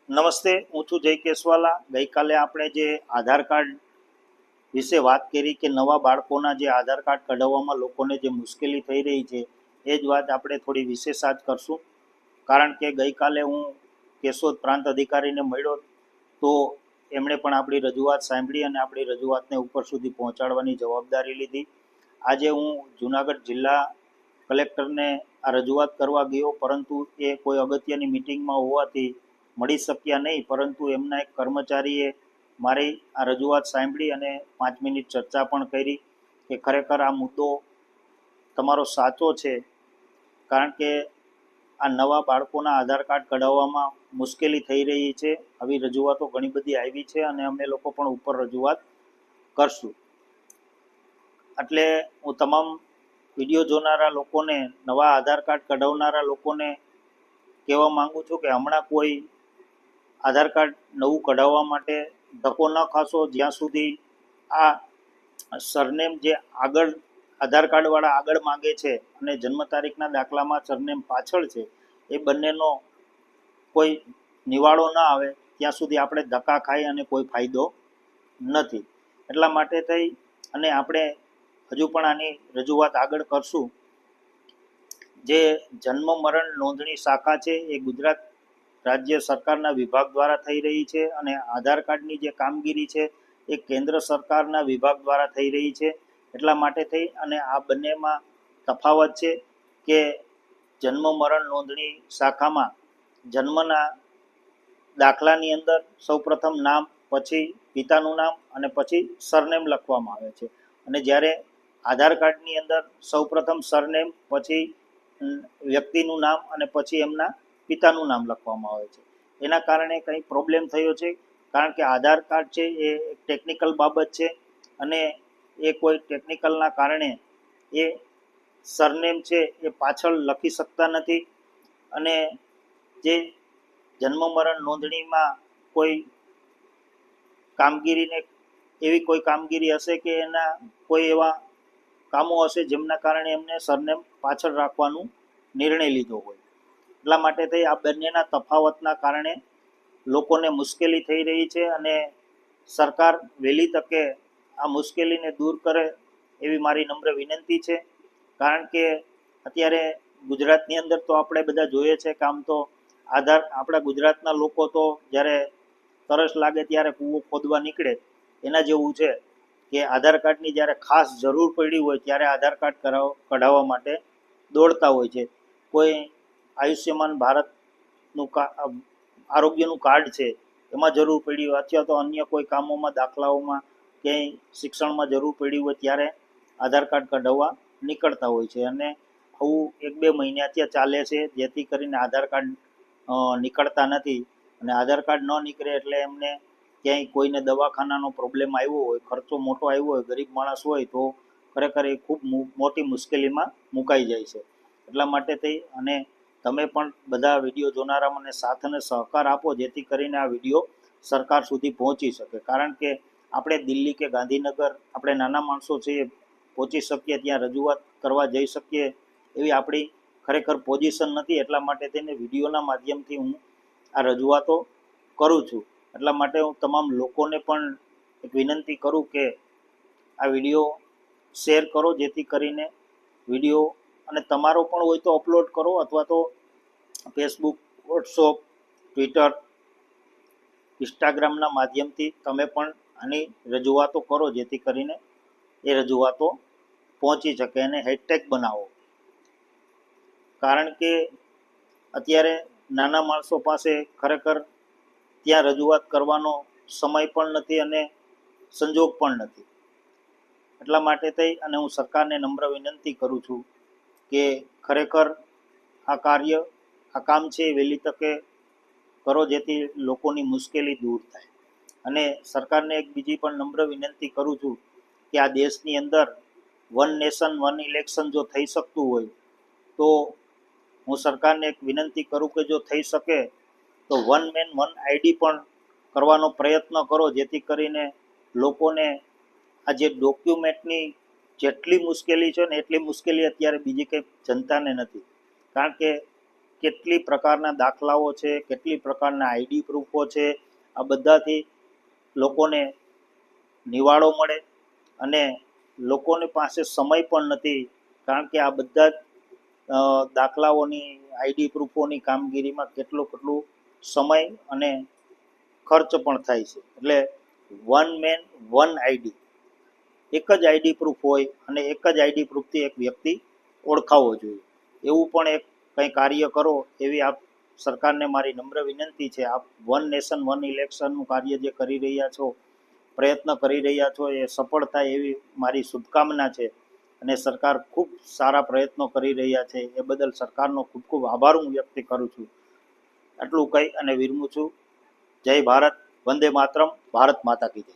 નમસ્તે, હું છું જય કેસવાલા. ગઈકાલે આપણે જે આધાર કાર્ડ વિશે વાત કરી કે નવા બાળકોના જે આધાર કાર્ડ કઢાવવામાં લોકોને જે મુશ્કેલી થઈ રહી છે એ જ વાત આપણે થોડી વિશેષ આજ કરશું. કારણ કે ગઈકાલે હું કેશોદ પ્રાંત અધિકારીને મળ્યો તો એમણે પણ આપણી રજૂઆત સાંભળી અને આપણી રજૂઆતને ઉપર સુધી પહોંચાડવાની જવાબદારી લીધી. આજે હું જુનાગઢ જિલ્લા કલેક્ટરને આ રજૂઆત કરવા ગયો, પરંતુ એ કોઈ અગત્યની મિટિંગમાં હોવાથી મળી શક્યા નહીં. પરંતુ એમના એક કર્મચારીએ મારી આ રજૂઆત સાંભળી અને 5 મિનિટ ચર્ચા પણ કરી કે ખરેખર આ મુદ્દો તમારો સાચો છે. કારણ કે આ નવા બાળકોના આધાર કાર્ડ કઢાવવામાં મુશ્કેલી થઈ રહી છે. આવી રજૂઆતો ઘણી બધી આવી છે અને અમે લોકો પણ ઉપર રજૂઆત કરશું. એટલે હું તમામ વિડીયો જોનારા લોકોને, નવા આધાર કાર્ડ કઢાવનારા લોકોને કહેવા માંગુ છું કે હમણાં કોઈ આધાર કાર્ડ નવું કઢાવવા માટે ધક્કો ન ખાશો જ્યાં સુધી આ સરનેમ જે આગળ આધાર કાર્ડવાળા આગળ માંગે છે અને જન્મ તારીખના દાખલામાં સરનેમ પાછળ છે, એ બંનેનો કોઈ નિવાડો ન આવે ત્યાં સુધી આપણે ધક્કા ખાઈ અને કોઈ ફાયદો નથી. એટલા માટે થઈ અને આપણે હજુ પણ આની રજૂઆત આગળ કરશું. જે જન્મ મરણ નોંધણી શાખા છે એ ગુજરાત રાજ્ય સરકારના વિભાગ દ્વારા થઈ રહી છે અને આધાર કાર્ડની જે કામગીરી છે એ કેન્દ્ર સરકારના વિભાગ દ્વારા થઈ રહી છે. એટલા માટે થઈ અને આ બંનેમાં તફાવત છે કે જન્મ મરણ નોંધણી શાખામાં જન્મના દાખલાની અંદર સૌપ્રથમ નામ, પછી પિતાનું નામ અને પછી સરનેમ લખવામાં આવે છે. અને જ્યારે આધાર કાર્ડની અંદર સૌપ્રથમ સરનેમ, પછી વ્યક્તિનું નામ અને પછી એમના પિતાનું નામ લખવામાં આવે છે. એના કારણે કંઈ પ્રોબ્લેમ થયો છે. કારણ કે આધાર કાર્ડ છે એ ટેકનિકલ બાબત છે અને એ કોઈ ટેકનિકલના કારણે એ સરનેમ છે એ પાછળ લખી શકતા નથી. અને જે જન્મ મરણ નોંધણીમાં કોઈ કામગીરીને એવી કોઈ કામગીરી હશે કે એના કોઈ એવા કામો હશે જેમના કારણે એમને સરનેમ પાછળ રાખવાનું નિર્ણય લીધો હોય. એટલા માટે થઈ આ બંનેના તફાવતના કારણે લોકોને મુશ્કેલી થઈ રહી છે અને સરકાર વહેલી તકે આ મુશ્કેલીને દૂર કરે એવી મારી નમ્ર વિનંતી છે. કારણ કે અત્યારે ગુજરાતની અંદર તો આપણે બધા જોઈએ છે કે આમ તો આપણા ગુજરાતના લોકો તો જ્યારે તરસ લાગે ત્યારે કૂવો ખોદવા નીકળે એના જેવું છે કે આધાર કાર્ડની જ્યારે ખાસ જરૂર પડી હોય ત્યારે આધાર કાર્ડ કઢાવવા માટે દોડતા હોય છે. કોઈ આયુષ્યમાન ભારતનું આરોગ્યનું કાર્ડ છે એમાં જરૂર પડી હોય અથવા તો અન્ય કોઈ કામોમાં, દાખલાઓમાં, ક્યાંય શિક્ષણમાં જરૂર પડી હોય ત્યારે આધાર કાર્ડ કઢાવવા નીકળતા હોય છે. અને આવું 1-2 મહિનાથી ચાલે છે, જેથી કરીને આધાર કાર્ડ નીકળતા નથી. અને આધાર કાર્ડ ન નીકળે એટલે એમને ક્યાંય કોઈને દવાખાનાનો પ્રોબ્લેમ આવ્યો હોય, ખર્ચો મોટો આવ્યો હોય, ગરીબ માણસ હોય તો ખરેખર એ ખૂબ મોટી મુશ્કેલીમાં મુકાઈ જાય છે. એટલા માટે થઈ અને તમે પણ બધા વિડીયો જોનારા મને સાથ અને સહકાર આપો જેથી કરીને આ વિડીયો સરકાર સુધી પહોંચી શકે. કારણ કે આપણે દિલ્હી કે ગાંધીનગર આપણે નાના માણસો છીએ, પહોંચી શકીએ, ત્યાં રજૂઆત કરવા જઈ શકીએ એવી આપણી ખરેખર પોઝિશન નથી. એટલા માટે તેને વિડીયોના માધ્યમથી હું આ રજૂઆતો કરું છું. એટલા માટે હું તમામ લોકોને પણ એક વિનંતી કરું કે આ વિડીયો શેર કરો જેથી કરીને વિડીયો અને તમારો પણ હોય તો અપલોડ કરો અથવા તો ફેસબુક, વોટ્સઅપ, ટ્વિટર, ઇન્સ્ટાગ્રામના માધ્યમથી તમે પણ આની રજૂઆતો કરો જેથી કરીને એ રજૂઆતો પહોંચી શકે. અને હેશટેગ બનાવો. કારણ કે અત્યારે નાના માણસો પાસે ખરેખર ત્યાં રજૂઆત કરવાનો સમય પણ નથી અને સંજોગ પણ નથી. એટલા માટે થઈ અને હું સરકારને નમ્ર વિનંતી કરું છું કે ખરેખર આ કામ છે વહેલી તકે કરો જેથી લોકોની મુશ્કેલી દૂર થાય. અને સરકારને એક બીજી પણ નમ્ર વિનંતી કરું છું કે આ દેશની અંદર 1 નેશન 1 ઇલેક્શન જો થઈ શકતું હોય તો હું સરકારને એક વિનંતી કરું કે જો થઈ શકે તો 1 મેન 1 આઈડી પણ કરવાનો પ્રયત્ન કરો જેથી કરીને લોકોને આ જે ડોક્યુમેન્ટની જેટલી મુશ્કેલી છે ને એટલી મુશ્કેલી અત્યારે બીજી કંઈ જનતાને નથી. કારણ કે કેટલી પ્રકારના દાખલાઓ છે, કેટલી પ્રકારના આઈડી પ્રૂફો છે, આ બધાથી લોકોને નિવાળો મળે અને લોકોની પાસે સમય પણ નથી, કારણ કે આ બધા જ દાખલાઓની આઈડી પ્રૂફોની કામગીરીમાં કેટલું સમય અને ખર્ચ પણ થાય છે. એટલે વન મેન વન આઈડી, એક જ આઈડી પ્રૂફ હોય અને એક જ આઈડી પ્રૂફથી એક વ્યક્તિ ઓળખાવો જોઈએ. એવું પણ એક કંઈ કાર્ય કરો એવી આપ સરકારને મારી નમ્ર વિનંતી છે. આપ વન નેશન વન ઇલેક્શનનું કાર્ય જે કરી રહ્યા છો, પ્રયત્ન કરી રહ્યા છો, એ સફળ થાય એવી મારી શુભકામના છે. અને સરકાર ખૂબ સારા પ્રયત્નો કરી રહ્યા છે, એ બદલ સરકારનો ખૂબ ખૂબ આભાર હું વ્યક્ત કરું છું. આટલું કહી અને વિરમું છું. જય ભારત, વંદે માતરમ, ભારત માતા કી જય.